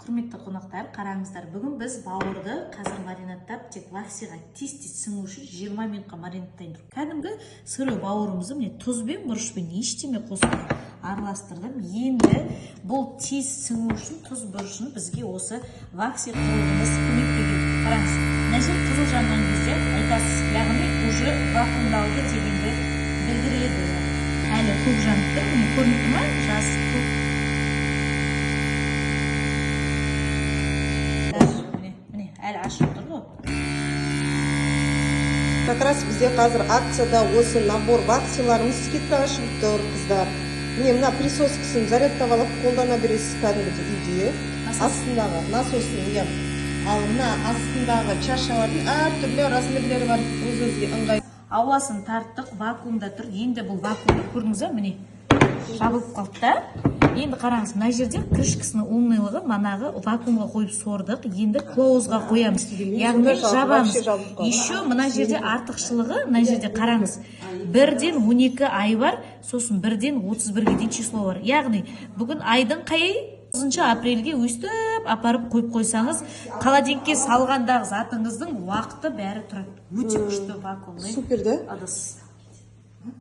Құрметті қонақтар, қараңыздар, бүгін біз бауырды қазір маринадтап, тек лаксиға тез-тез сіңу үшін 20 минутқа маринадтайын тұрып. Кәдімгі сыры бауырымызды міне тұзбен, бұрышпен ештеме қоспай араластырдым. Енді бұл тез сіңу үшін тұз бұрышын бізге осы лакси құрылғымыз көмектеген. Қараңыз, мына жер қызыл жанған кезде айтасыз, яғни уже вакуумдалды дегенді білдіреді. Әлі көк жанып тұр, міне көрініп тұр ма? Жас көк. Әлі ашып тұр ғой. Как раз бізде қазір акцияда осы набор ваксиларымыз скидкаға шығып тұр, қыздар. Міне мына присоскасын зарядтап алып қолдана бересіз кәдімгідей үйде. Астындағы насосын, иә. Ал мына астындағы чашалардың әртүрлі размерлері бар, өз-өзге ыңғай. Ауласын тарттық, вакуумда тұр. Енді бұл вакуумда көрдіңіз бе, міне жабылып қалды да. Енді қараңыз, мына жерде крышкасының умныйлығы манағы вакуумға қойып сордық. Енді клоузға қоямыз. Яғни жабамыз. Еще мына жерде артықшылығы, мына жерде қараңыз. 1-ден 12 ай бар, сосын 1-ден 31-ге дейін число бар. Яғни бүгін айдың қай 9 апрельге өстіп апарып қойып қойсаңыз, холодильникке салғандағы затыңыздың уақыты бәрі тұрады. Өте күшті вакуумный Супер, да? ыдыс.